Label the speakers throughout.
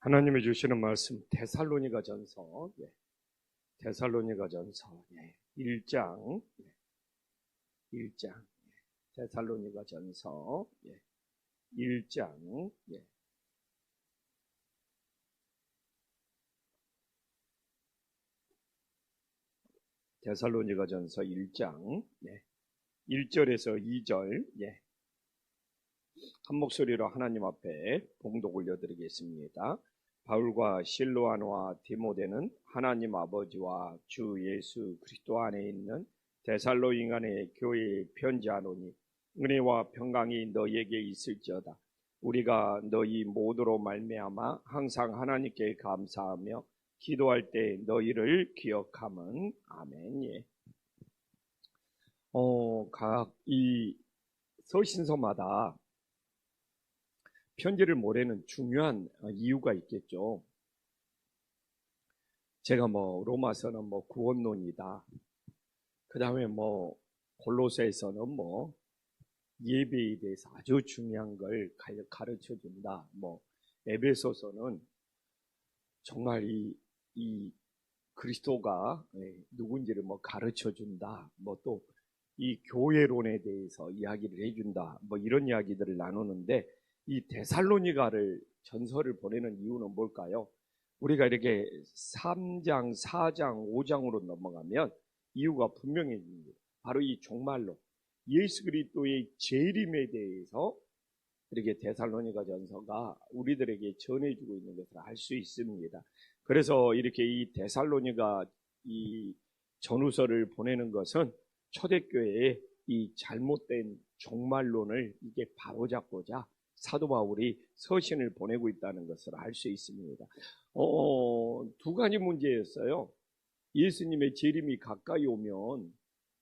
Speaker 1: 하나님이 주시는 말씀 데살로니가전서 데살로니가전서 1장 1장 데살로니가전서 1장 데살로니가전서 1장 1절에서 2절 한 목소리로 하나님 앞에 봉독 올려드리겠습니다. 바울과 실로아노와 디모데는 하나님 아버지와 주 예수 그리스도 안에 있는 데살로니가의 교회에 편지하노니 은혜와 평강이 너희에게 있을지어다. 우리가 너희 모두로 말미암아 항상 하나님께 감사하며 기도할 때 너희를 기억함은 아멘. 각 이 서신서마다 편지를 보내는 중요한 이유가 있겠죠. 제가 로마서는 구원론이다. 그 다음에 골로새에서는 예배에 대해서 아주 중요한 걸 가르쳐 준다. 에베소서는 정말 이 그리스도가 누군지를 가르쳐 준다. 또 이 교회론에 대해서 이야기를 해준다. 이런 이야기들을 나누는데 이 데살로니가를 전서를 보내는 이유는 뭘까요? 우리가 이렇게 3장, 4장, 5장으로 넘어가면 이유가 분명해집니다. 바로 이 종말론, 예수 그리스도의 재림에 대해서 이렇게 데살로니가 전서가 우리들에게 전해주고 있는 것을 알 수 있습니다. 그래서 이렇게 이 데살로니가 이 전후서를 보내는 것은 초대교회의 이 잘못된 종말론을 이게 바로잡고자 사도 바울이 서신을 보내고 있다는 것을 알 수 있습니다. 두 가지 문제였어요. 예수님의 재림이 가까이 오면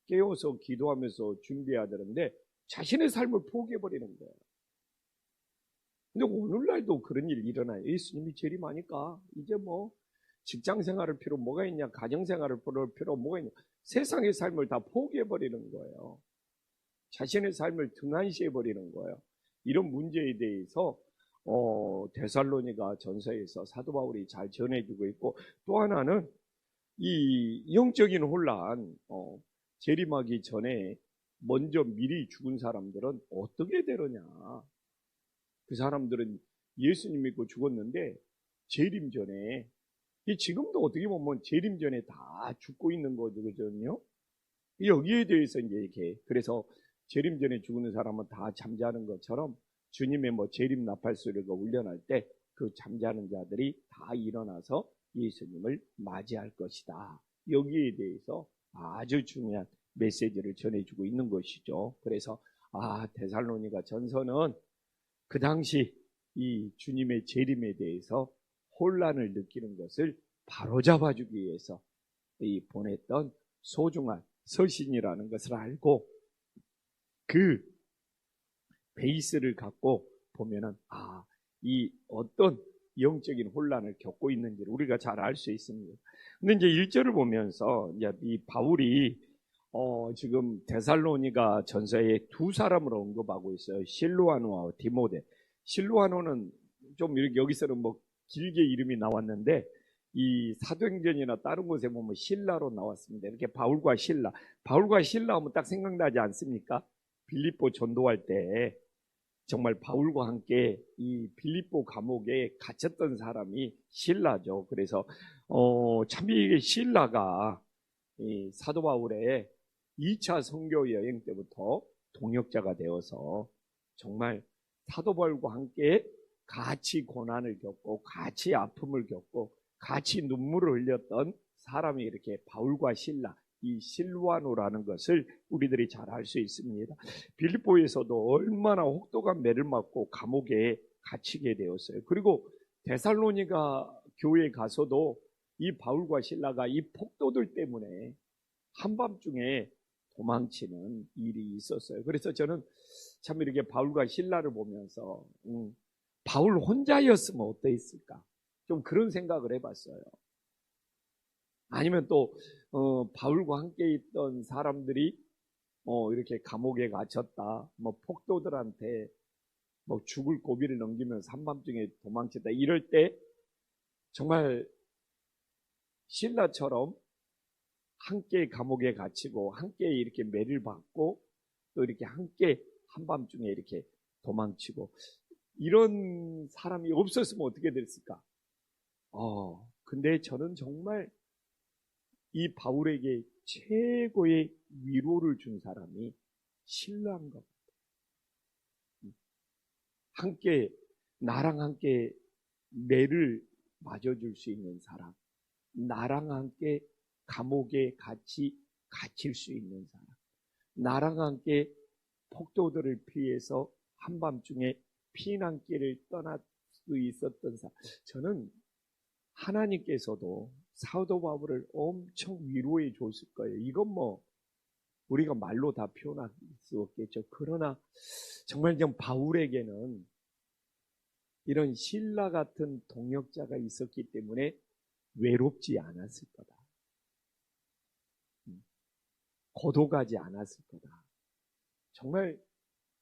Speaker 1: 깨어서 기도하면서 준비해야 되는데 자신의 삶을 포기해버리는 거예요. 근데 오늘날도 그런 일이 일어나요. 예수님이 재림하니까 이제 직장 생활을 필요 뭐가 있냐, 가정 생활을 필요 뭐가 있냐, 세상의 삶을 다 포기해버리는 거예요. 자신의 삶을 등한시해버리는 거예요. 이런 문제에 대해서 데살로니가 전서에서 사도 바울이 잘 전해주고 있고, 또 하나는 이 영적인 혼란, 재림하기 전에 먼저 미리 죽은 사람들은 어떻게 되느냐. 그 사람들은 예수님 믿고 죽었는데 재림 전에, 지금도 어떻게 보면 재림 전에 다 죽고 있는 거거든요. 여기에 대해서 이제 이렇게, 그래서 재림 전에 죽는 사람은 다 잠자는 것처럼 주님의 재림 나팔 소리가 울려날 때 그 잠자는 자들이 다 일어나서 예수님을 맞이할 것이다. 여기에 대해서 아주 중요한 메시지를 전해주고 있는 것이죠. 그래서 데살로니가 전서는 그 당시 이 주님의 재림에 대해서 혼란을 느끼는 것을 바로잡아주기 위해서 이 보냈던 소중한 서신이라는 것을 알고 그 베이스를 갖고 보면은 이 어떤 영적인 혼란을 겪고 있는지를 우리가 잘 알 수 있습니다. 근데 이제 1절을 보면서 이제 이 바울이 지금 데살로니가 전서에 두 사람을 언급하고 있어요. 실로아노와 디모데. 실로아노는 좀 이렇게 여기서는 길게 이름이 나왔는데 이 사도행전이나 다른 곳에 보면 실라로 나왔습니다. 이렇게 바울과 실라 하면 딱 생각나지 않습니까? 빌립보 전도할 때 정말 바울과 함께 이 빌립보 감옥에 갇혔던 사람이 실라죠. 그래서 참 이 실라가 이 사도 바울의 2차 선교 여행 때부터 동역자가 되어서 정말 사도 바울과 함께 같이 고난을 겪고 같이 아픔을 겪고 같이 눈물을 흘렸던 사람이 이렇게 바울과 실라, 이 실루아노라는 것을 우리들이 잘 알 수 있습니다. 빌립보에서도 얼마나 혹독한 매를 맞고 감옥에 갇히게 되었어요. 그리고 데살로니가 교회에 가서도 이 바울과 실라가 이 폭도들 때문에 한밤중에 도망치는 일이 있었어요. 그래서 저는 참 이렇게 바울과 실라를 보면서 바울 혼자였으면 어떠했을까? 좀 그런 생각을 해봤어요. 아니면 또 바울과 함께 있던 사람들이 이렇게 감옥에 갇혔다, 폭도들한테 죽을 고비를 넘기면서 한밤중에 도망쳤다, 이럴 때 정말 신라처럼 함께 감옥에 갇히고 함께 이렇게 매를 받고 또 이렇게 함께 한밤중에 이렇게 도망치고 이런 사람이 없었으면 어떻게 됐을까? 근데 저는 정말 이 바울에게 최고의 위로를 준 사람이 신라인 것 같아요. 함께 나랑 함께 매를 맞아줄 수 있는 사람, 나랑 함께 감옥에 같이 갇힐 수 있는 사람, 나랑 함께 폭도들을 피해서 한밤중에 피난길을 떠날 수 있었던 사람. 저는 하나님께서도 사도 바울을 엄청 위로해 줬을 거예요. 이건 뭐 우리가 말로 다 표현할 수 없겠죠. 그러나 정말 좀 바울에게는 이런 신라 같은 동역자가 있었기 때문에 외롭지 않았을 거다. 고독하지 않았을 거다. 정말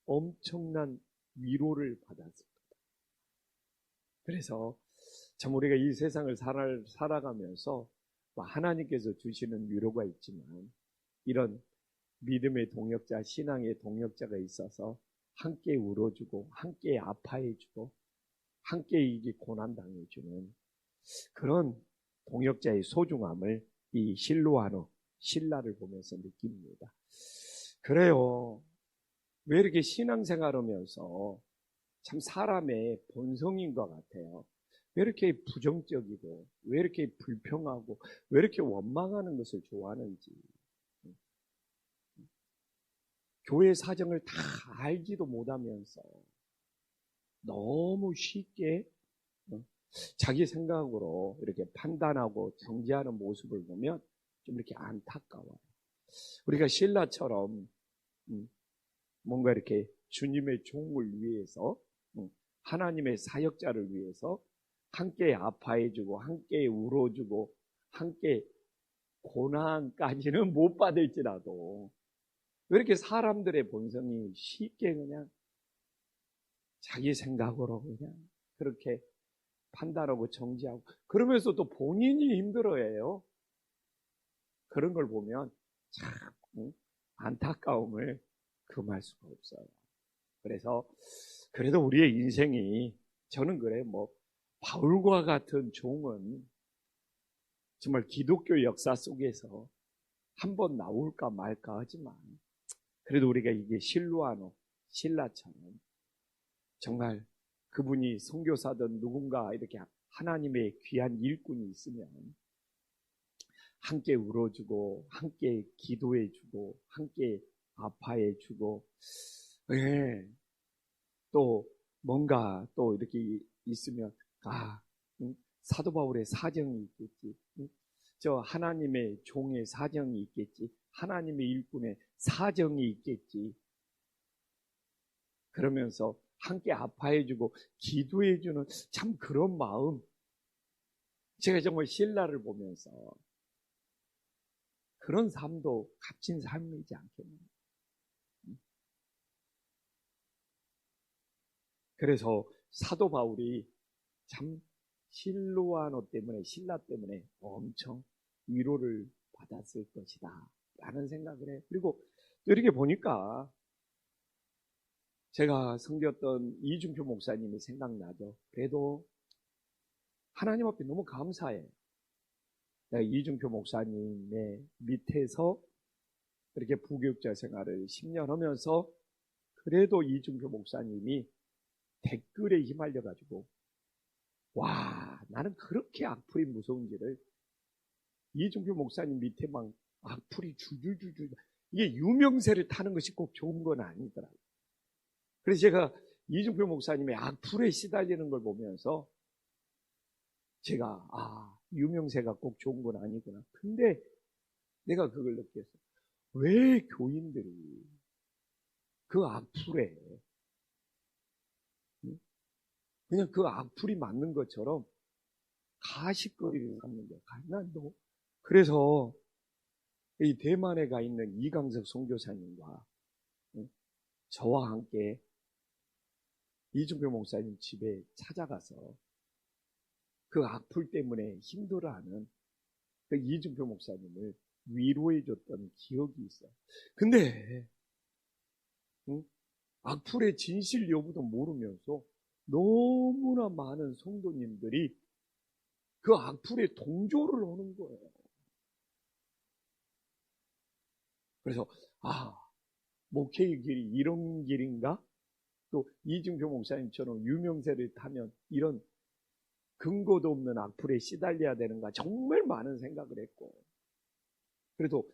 Speaker 1: 엄청난 위로를 받았을 거다. 그래서 참 우리가 이 세상을 살아가면서 하나님께서 주시는 위로가 있지만 이런 믿음의 동역자, 신앙의 동역자가 있어서 함께 울어주고 함께 아파해주고 함께 이게 고난당해주는 그런 동역자의 소중함을 이 실로아노, 신라를 보면서 느낍니다. 그래요. 왜 이렇게 신앙생활하면서 참 사람의 본성인 것 같아요. 왜 이렇게 부정적이고 왜 이렇게 불평하고 왜 이렇게 원망하는 것을 좋아하는지. 교회 사정을 다 알지도 못하면서 너무 쉽게 자기 생각으로 이렇게 판단하고 정죄하는 모습을 보면 좀 이렇게 안타까워요. 우리가 신라처럼 뭔가 이렇게 주님의 종을 위해서 하나님의 사역자를 위해서 함께 아파해주고 함께 울어주고 함께 고난까지는 못 받을지라도 왜 이렇게 사람들의 본성이 쉽게 그냥 자기 생각으로 그냥 그렇게 판단하고 정지하고 그러면서 또 본인이 힘들어해요. 그런 걸 보면 참 안타까움을 금할 수가 없어요. 그래서 그래도 우리의 인생이 저는 그래 바울과 같은 종은 정말 기독교 역사 속에서 한번 나올까 말까 하지만 그래도 우리가 이게 실로아노, 신라처럼 정말 그분이 선교사든 누군가 이렇게 하나님의 귀한 일꾼이 있으면 함께 울어주고 함께 기도해주고 함께 아파해주고 또 뭔가 또 이렇게 있으면 사도 바울의 사정이 있겠지. 저 하나님의 종의 사정이 있겠지. 하나님의 일꾼의 사정이 있겠지. 그러면서 함께 아파해주고 기도해주는 참 그런 마음. 제가 정말 신라를 보면서 그런 삶도 값진 삶이지 않겠나요? 그래서 사도 바울이 참 실로아노 때문에 신라 때문에 엄청 위로를 받았을 것이다 라는 생각을 해요. 그리고 또 이렇게 보니까 제가 섬겼던 이중표 목사님이 생각나죠. 그래도 하나님 앞에 너무 감사해. 내가 이중표 목사님의 밑에서 이렇게 부교육자 생활을 10년 하면서 그래도 이중표 목사님이 댓글에 휘말려가지고 나는 그렇게 악플이 무서운지를 이중표 목사님 밑에 막 악플이 줄줄줄줄 이게 유명세를 타는 것이 꼭 좋은 건 아니더라고요. 그래서 제가 이중표 목사님의 악플에 시달리는 걸 보면서 제가 유명세가 꼭 좋은 건 아니구나. 근데 내가 그걸 느꼈어요. 왜 교인들이 그 악플에 그냥 그 악플이 맞는 것처럼 가십거리를 갖는 거야. 난도 그래서 이 대만에 가 있는 이강석 선교사님과 저와 함께 이중표 목사님 집에 찾아가서 그 악플 때문에 힘들어하는 그 이준표 목사님을 위로해줬던 기억이 있어요. 근데 악플의 진실 여부도 모르면서 너무나 많은 성도님들이 그 악플에 동조를 하는 거예요. 그래서 목회의 길이 이런 길인가? 또 이준표 목사님처럼 유명세를 타면 이런 근거도 없는 악플에 시달려야 되는가? 정말 많은 생각을 했고, 그래도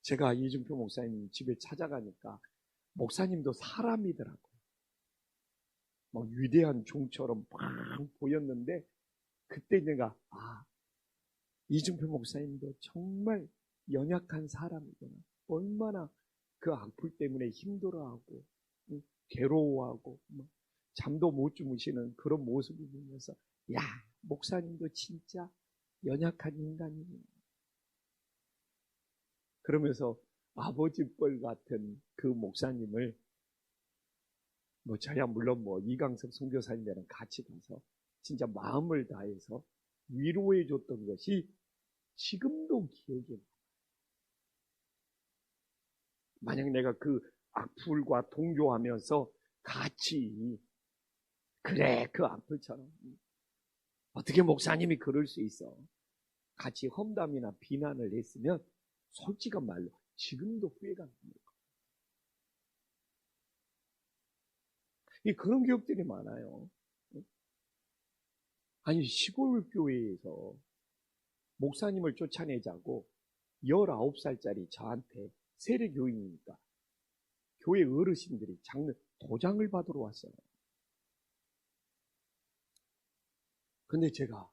Speaker 1: 제가 이준표 목사님 집에 찾아가니까 목사님도 사람이더라고요. 막 위대한 종처럼 막 보였는데, 그때 내가 이준표 목사님도 정말 연약한 사람이구나. 얼마나 그 악플 때문에 힘들어하고 괴로워하고 잠도 못 주무시는 그런 모습을 보면서 목사님도 진짜 연약한 인간이네. 그러면서 아버지뻘 같은 그 목사님을 저야 물론 이강석 선교사님이랑 같이 가서 진짜 마음을 다해서 위로해 줬던 것이 지금도 기억에 나요. 만약 내가 그 악플과 동조하면서 같이 그래 그 악플처럼 어떻게 목사님이 그럴 수 있어, 같이 험담이나 비난을 했으면 솔직한 말로 지금도 후회가 납니다. 그런 기업들이 많아요. 아니 시골 교회에서 목사님을 쫓아내자고 19살짜리 저한테 세례교인이니까 교회 어르신들이 도장을 받으러 왔어요. 근데 제가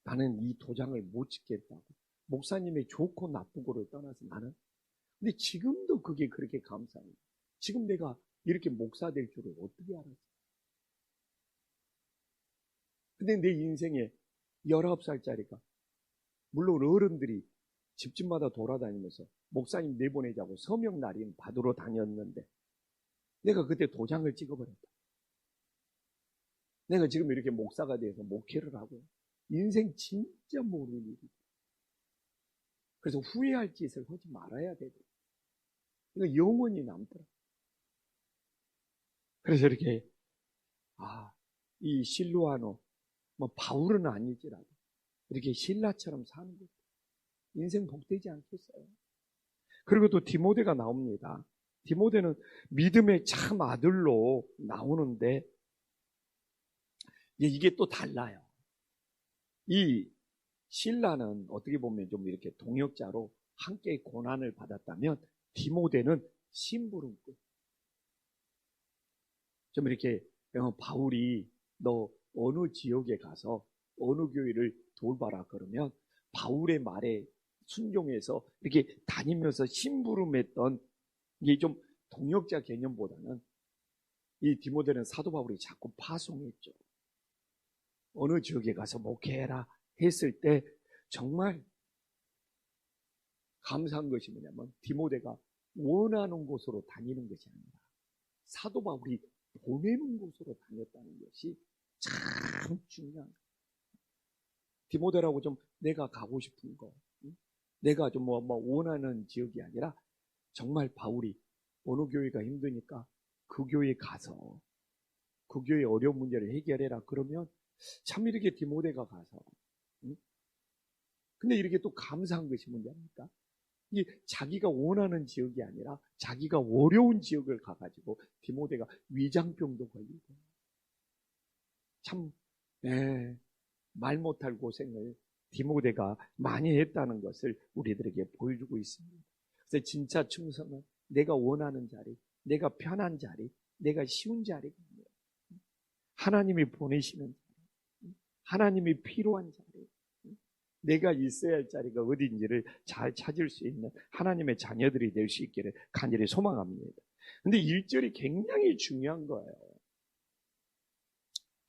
Speaker 1: 나는 이 도장을 못 찍겠다고, 목사님의 좋고 나쁘고를 떠나서 나는, 근데 지금도 그게 그렇게 감사해요. 지금 내가 이렇게 목사 될 줄을 어떻게 알았어요? 근데 내 인생에 19살짜리가, 물론 어른들이 집집마다 돌아다니면서 목사님 내보내자고 서명 날인 받으러 다녔는데 내가 그때 도장을 찍어버렸다. 내가 지금 이렇게 목사가 돼서 목회를 하고 인생 진짜 모르는 일이다. 그래서 후회할 짓을 하지 말아야 되고 이거 영원히 남더라. 그래서 이렇게 이 실로아노 바울은 아니지라도 이렇게 신라처럼 사는 거죠. 인생 복되지 않겠어요? 그리고 또 디모데가 나옵니다. 디모데는 믿음의 참 아들로 나오는데 이게 또 달라요. 이 신라는 어떻게 보면 좀 이렇게 동역자로 함께 고난을 받았다면 디모데는 심부름꾼. 좀 이렇게 바울이 너 어느 지역에 가서 어느 교회를 돌봐라 그러면 바울의 말에 순종해서 이렇게 다니면서 심부름했던, 이게 좀 동역자 개념보다는 이 디모데는 사도 바울이 자꾸 파송했죠. 어느 지역에 가서 목회해라 했을 때 정말 감사한 것이 뭐냐면 디모데가 원하는 곳으로 다니는 것이 아니라 사도 바울이 보내는 곳으로 다녔다는 것이 참 중요한 거예요. 디모데라고 좀 내가 가고 싶은 거, 내가 좀 원하는 지역이 아니라 정말 바울이 어느 교회가 힘드니까 그 교회에 가서 그 교회의 어려운 문제를 해결해라 그러면 참 이렇게 디모데가 가서 근데 이렇게 또 감사한 것이 뭔지 압니까? 이 자기가 원하는 지역이 아니라 자기가 어려운 지역을 가가지고 디모데가 위장병도 걸리고 참 말 못할 고생을 디모데가 많이 했다는 것을 우리들에게 보여주고 있습니다. 그래서 진짜 충성은 내가 원하는 자리, 내가 편한 자리, 내가 쉬운 자리가 아니에요. 하나님이 보내시는 자리, 하나님이 필요한 자리, 내가 있어야 할 자리가 어딘지를 잘 찾을 수 있는 하나님의 자녀들이 될 수 있기를 간절히 소망합니다. 근데 1절이 굉장히 중요한 거예요.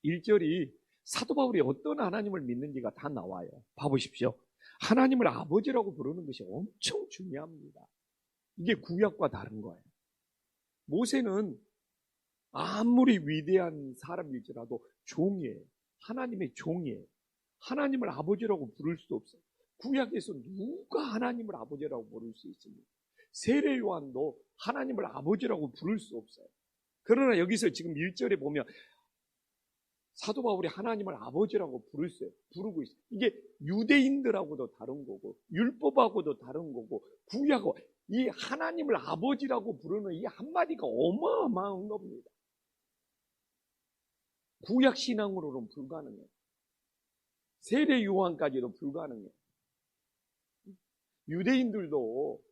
Speaker 1: 1절이 사도 바울이 어떤 하나님을 믿는지가 다 나와요. 봐보십시오. 하나님을 아버지라고 부르는 것이 엄청 중요합니다. 이게 구약과 다른 거예요. 모세는 아무리 위대한 사람일지라도 종이에요. 하나님의 종이에요. 하나님을 아버지라고 부를 수 없어요. 구약에서 누가 하나님을 아버지라고 부를 수 있습니까? 세례 요한도 하나님을 아버지라고 부를 수 없어요. 그러나 여기서 지금 1절에 보면 사도 바울이 하나님을 아버지라고 부르고 있어요. 이게 유대인들하고도 다른 거고 율법하고도 다른 거고 구약하고 이 하나님을 아버지라고 부르는 이 한마디가 어마어마한 겁니다. 구약 신앙으로는 불가능해요. 세례 요한까지도 불가능해요. 유대인들도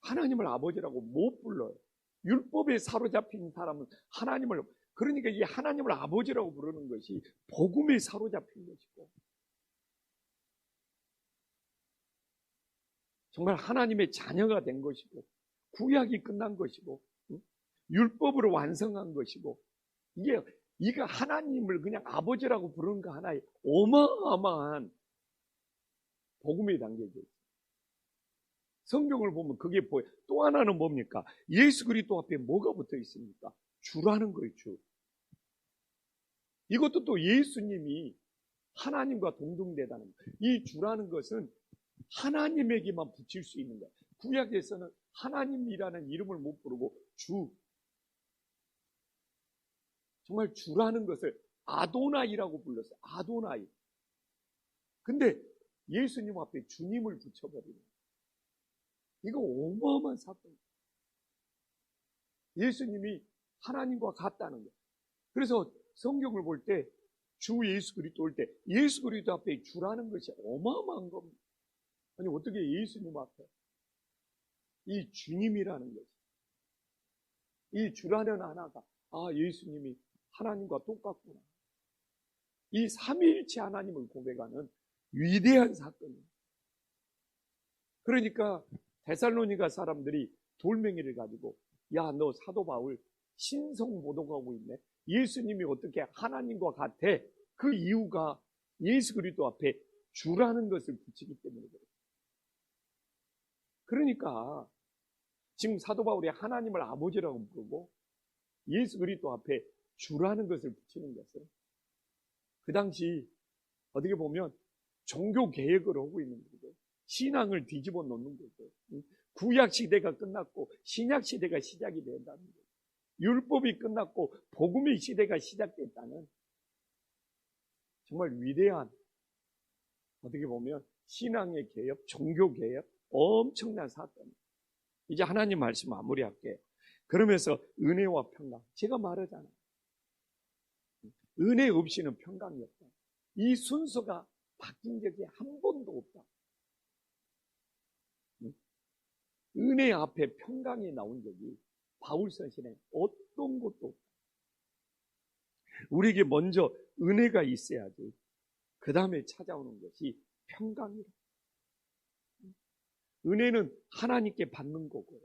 Speaker 1: 하나님을 아버지라고 못 불러요. 율법에 사로잡힌 사람은 하나님을, 그러니까 이 하나님을 아버지라고 부르는 것이 복음에 사로잡힌 것이고 정말 하나님의 자녀가 된 것이고 구약이 끝난 것이고 율법으로 완성한 것이고 이게 하나님을 그냥 아버지라고 부르는 거 하나의 어마어마한 복음에 담겨져 있어요. 성경을 보면 그게 보여요. 또 하나는 뭡니까? 예수 그리스도 앞에 뭐가 붙어 있습니까? 주라는 거예요, 주. 이것도 또 예수님이 하나님과 동등되다는 거예요. 이 주라는 것은 하나님에게만 붙일 수 있는 거예요. 구약에서는 하나님이라는 이름을 못 부르고 주. 정말 주라는 것을 아도나이라고 불렀어요. 아도나이. 근데 예수님 앞에 주님을 붙여버리는 거예요. 이거 어마어마한 사건이에요. 예수님이 하나님과 같다는 거예요. 그래서 성경을 볼 때 주 예수 그리스도 올 때 예수 그리스도 앞에 주라는 것이 어마어마한 겁니다. 아니 어떻게 예수님 앞에 이 주님이라는 것이 이 주라는 하나가 예수님이 하나님과 똑같구나. 이 삼위일체 하나님을 고백하는 위대한 사건입니다. 그러니까 데살로니가 사람들이 돌멩이를 가지고 야, 너 사도 바울 신성모독하고 있네. 예수님이 어떻게 하나님과 같아? 그 이유가 예수 그리스도 앞에 주라는 것을 붙이기 때문에 그래요. 그러니까 지금 사도 바울이 하나님을 아버지라고 부르고 예수 그리스도 앞에 주라는 것을 붙이는 것은 그 당시 어떻게 보면 종교 개혁을 하고 있는 거죠. 신앙을 뒤집어 놓는 거죠. 구약 시대가 끝났고 신약 시대가 시작이 된다는 거죠. 율법이 끝났고 복음의 시대가 시작됐다는 정말 위대한 어떻게 보면 신앙의 개혁, 종교 개혁 엄청난 사건입니다. 이제 하나님 말씀 마무리할게요. 그러면서 은혜와 평강. 제가 말하잖아요. 은혜 없이는 평강이 없다. 이 순서가 바뀐 적이 한 번도 없다. 은혜 앞에 평강이 나온 적이 바울 서신에 어떤 것도 없다. 우리에게 먼저 은혜가 있어야지 그 다음에 찾아오는 것이 평강이다. 은혜는 하나님께 받는 거고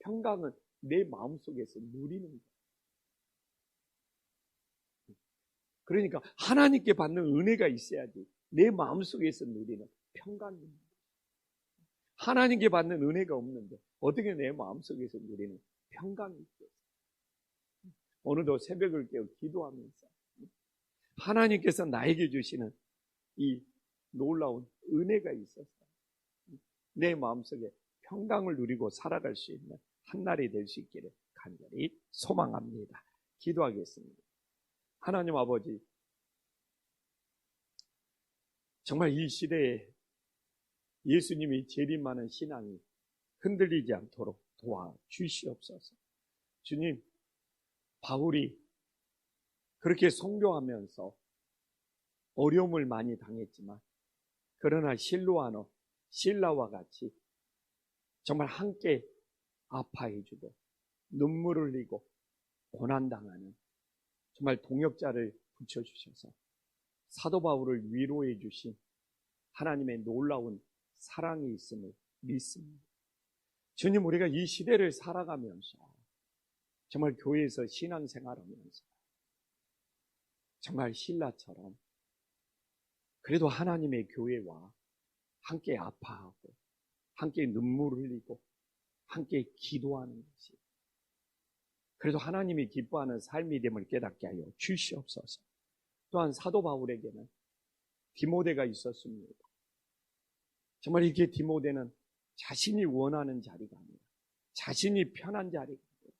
Speaker 1: 평강은 내 마음속에서 누리는 거예요. 그러니까 하나님께 받는 은혜가 있어야지 내 마음속에서 누리는 평강입니다. 하나님께 받는 은혜가 없는데 어떻게 내 마음속에서 누리는 평강이 있겠어요? 오늘도 새벽을 깨어 기도하면서 하나님께서 나에게 주시는 이 놀라운 은혜가 있어서 내 마음속에 평강을 누리고 살아갈 수 있는 한날이 될 수 있기를 간절히 소망합니다. 기도하겠습니다. 하나님 아버지, 정말 이 시대에 예수님이 재림하는 신앙이 흔들리지 않도록 도와주시옵소서. 주님, 바울이 그렇게 선교하면서 어려움을 많이 당했지만 그러나 실라와 같이 정말 함께 아파해주고 눈물을 흘리고 고난당하는 정말 동역자를 붙여주셔서 사도 바울을 위로해 주신 하나님의 놀라운 사랑이 있음을 믿습니다. 주님, 우리가 이 시대를 살아가면서 정말 교회에서 신앙생활하면서 정말 신라처럼 그래도 하나님의 교회와 함께 아파하고 함께 눈물을 흘리고 함께 기도하는 것이 그래도 하나님이 기뻐하는 삶이 됨을 깨닫게 하여 주시옵소서. 또한 사도 바울에게는 디모데가 있었습니다. 정말 이렇게 디모데는 자신이 원하는 자리가 아니라 자신이 편한 자리가 아니라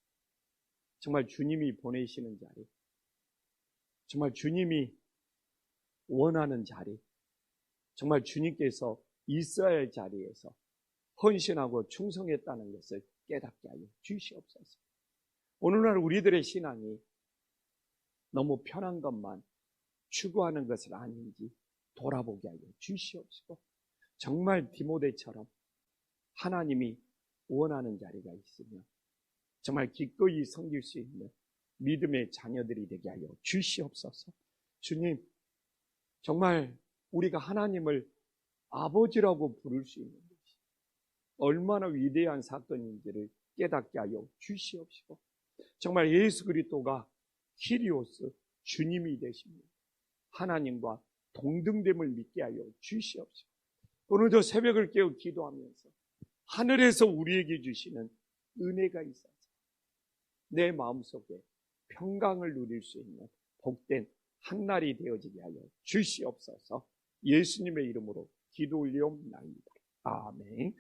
Speaker 1: 정말 주님이 보내시는 자리, 정말 주님이 원하는 자리, 정말 주님께서 있어야 할 자리에서 헌신하고 충성했다는 것을 깨닫게 하여 주시옵소서. 오늘날 우리들의 신앙이 너무 편한 것만 추구하는 것은 아닌지 돌아보게 하여 주시옵시고, 정말 디모데처럼 하나님이 원하는 자리가 있으면 정말 기꺼이 섬길 수 있는 믿음의 자녀들이 되게 하여 주시옵소서. 주님, 정말 우리가 하나님을 아버지라고 부를 수 있는 것이 얼마나 위대한 사건인지를 깨닫게 하여 주시옵시고, 정말 예수 그리스도가 키리오스 주님이 되십니다. 하나님과 동등됨을 믿게 하여 주시옵시고, 오늘도 새벽을 깨어 기도하면서 하늘에서 우리에게 주시는 은혜가 있어서 내 마음속에 평강을 누릴 수 있는 복된 한날이 되어지게 하여 주시옵소서. 예수님의 이름으로 기도 올리옵나이다. 아멘.